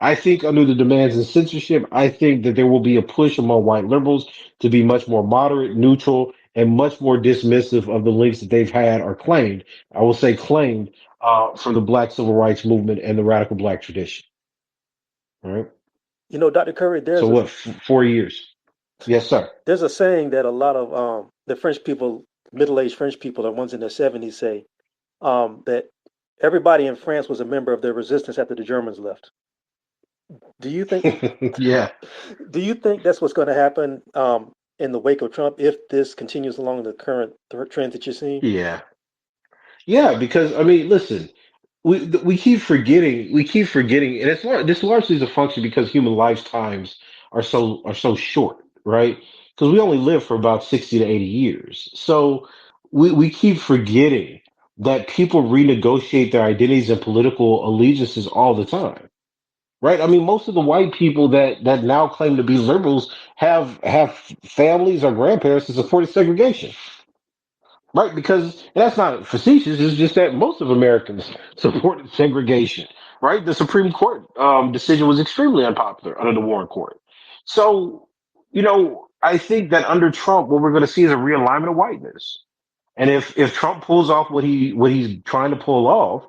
I think under the demands and censorship, I think that there will be a push among white liberals to be much more moderate, neutral, and much more dismissive of the links that they've had or claimed. I will say claimed from the black civil rights movement and the radical black tradition. All right. Dr. Curry, So what? 4 years? Yes, sir. there's a saying that a lot of the French people, middle-aged French people, the ones in their 70s, say that everybody in France was a member of the resistance after the Germans left. Do you think Yeah. do you think that's what's going to happen in the wake of Trump if this continues along the current trend that you're seeing? Yeah. Yeah, because I mean, listen, we keep forgetting, and this largely is a function because human lifetimes are so short, right? Because we only live for about 60 to 80 years. So we keep forgetting that people renegotiate their identities and political allegiances all the time, right? I mean, most of the white people that now claim to be liberals have families or grandparents that supported segregation, right? Because and that's not facetious. It's just that most of Americans supported segregation, right? The Supreme Court decision was extremely unpopular under the Warren Court. So, I think that under Trump, what we're going to see is a realignment of whiteness. And if Trump pulls off what he's trying to pull off,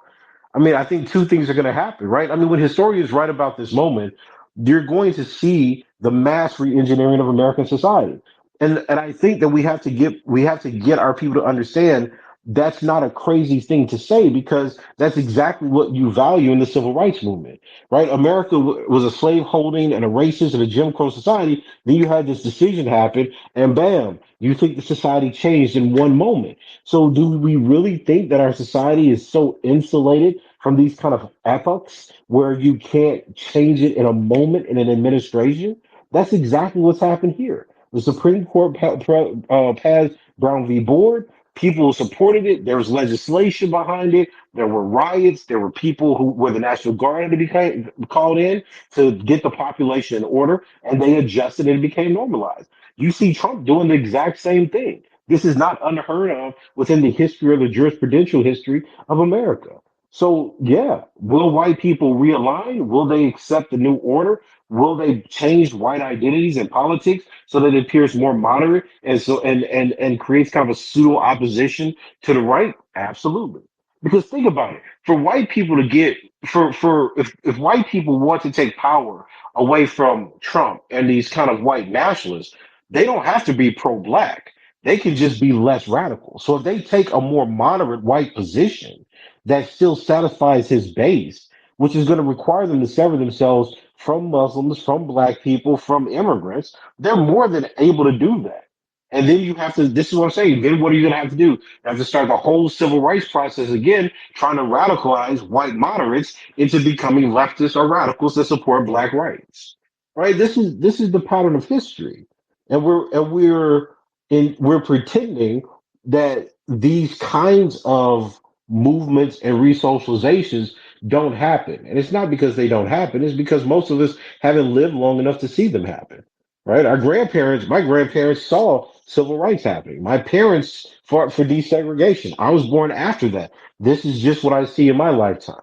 I mean, I think two things are going to happen, right? I mean, when historians write about this moment, you're going to see the mass re-engineering of American society, and I think that we have to get our people to understand that's not a crazy thing to say because that's exactly what you value in the civil rights movement, right? America was a slave holding and a racist and a Jim Crow society. Then you had this decision happen, and bam, you think the society changed in one moment. So, do we really think that our society is so insulated from these kind of epochs where you can't change it in a moment in an administration? That's exactly what's happened here. The Supreme Court passed Brown v. Board. People supported it. There was legislation behind it. There were riots. There were people who were the National Guard had to be called in to get the population in order, and they adjusted and it became normalized. You see Trump doing the exact same thing. This is not unheard of within the history or the jurisprudential history of America. So, yeah, will white people realign? Will they accept the new order? Will they change white identities and politics so that it appears more moderate and creates kind of a pseudo opposition to the right? Absolutely. Because think about it. For white people to get for if white people want to take power away from Trump and these kind of white nationalists, they don't have to be pro-black. They can just be less radical. So if they take a more moderate white position that still satisfies his base, which is going to require them to sever themselves from Muslims, from black people, from immigrants, they're more than able to do that. And then you have to, this is what I'm saying, then what are you going to have to do? You have to start the whole civil rights process again, trying to radicalize white moderates into becoming leftists or radicals that support black rights. Right? This is the pattern of history. And we're pretending that these kinds of movements and resocializations don't happen. And it's not because they don't happen, it's because most of us haven't lived long enough to see them happen. Right? My grandparents saw civil rights happening. My parents fought for desegregation. I was born after that. This is just what I see in my lifetime.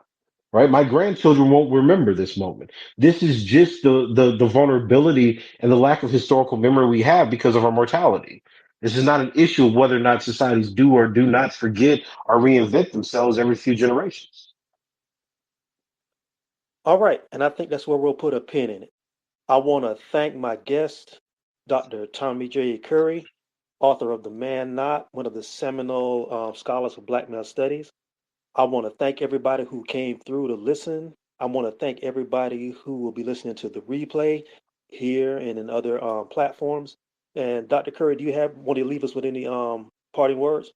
Right? My grandchildren won't remember this moment. This is just the vulnerability and the lack of historical memory we have because of our mortality. This is not an issue of whether or not societies do or do not forget or reinvent themselves every few generations. All right, and I think that's where we'll put a pin in it. I want to thank my guest, Dr. Tommy J. Curry, author of The Man Not, one of the seminal scholars of Black male studies. I want to thank everybody who came through to listen. I want to thank everybody who will be listening to the replay here and in other platforms. And Dr. Curry, do you want to leave us with any parting words?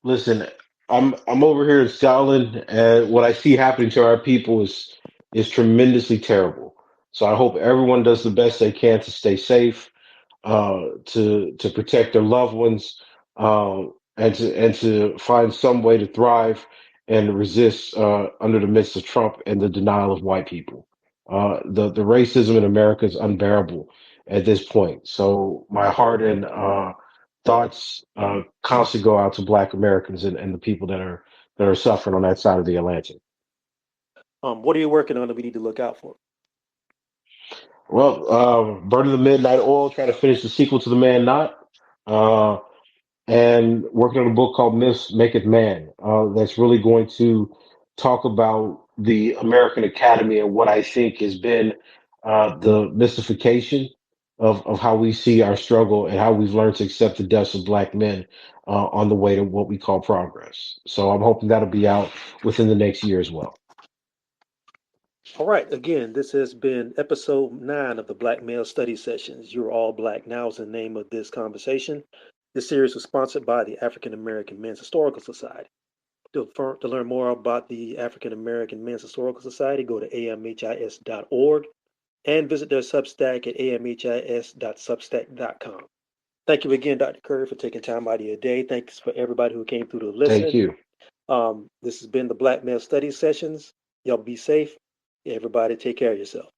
Listen, I'm over here in Scotland, and what I see happening to our people is tremendously terrible. So I hope everyone does the best they can to stay safe, to protect their loved ones, and to find some way to thrive and resist under the midst of Trump and the denial of white people. The racism in America is unbearable at this point. So my heart and thoughts constantly go out to Black Americans and the people that are suffering on that side of the Atlantic. What are you working on that we need to look out for? Well, Burning the Midnight Oil, trying to finish the sequel to The Man Not. Uh, and working on a book called Myths Maketh Man. That's really going to talk about the American Academy and what I think has been the mystification of how we see our struggle and how we've learned to accept the deaths of black men on the way to what we call progress. So I'm hoping that'll be out within the next year as well. All right, again, this has been episode 9 of the Black Male Study Sessions. You're All Black Now is the name of this conversation. This series was sponsored by the African American Men's Historical Society. To learn more about the African American Men's Historical Society, go to amhis.org and visit their Substack at amhis.substack.com. Thank you again, Dr. Curry, for taking time out of your day. Thanks for everybody who came through to listen. Thank you. This has been the Black Male Studies Sessions. Y'all be safe. Everybody take care of yourself.